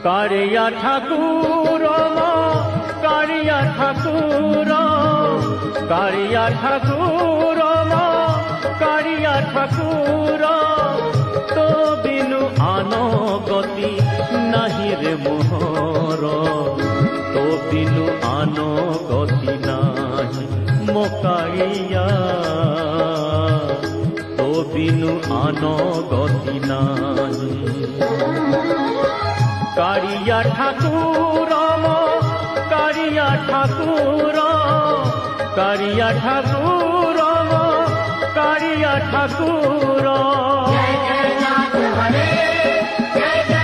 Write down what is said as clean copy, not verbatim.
কারিয়া ঠাকুর কারিয়া ঠাকুর কারিয়া ঠাকুর কারিয়া ঠাকুর তো বিনু আনো গতি নাহি রে মোহর তো বিনু আনো গতি নাহি মোকারিয়া তো বিনু আনো গতি নাহি কারিয়া ঠাকুর কারিয়া ঠাকুর কারিয়া ঠাকুর কারিয়া ঠাকুর जय जय नाथ हरे जय जय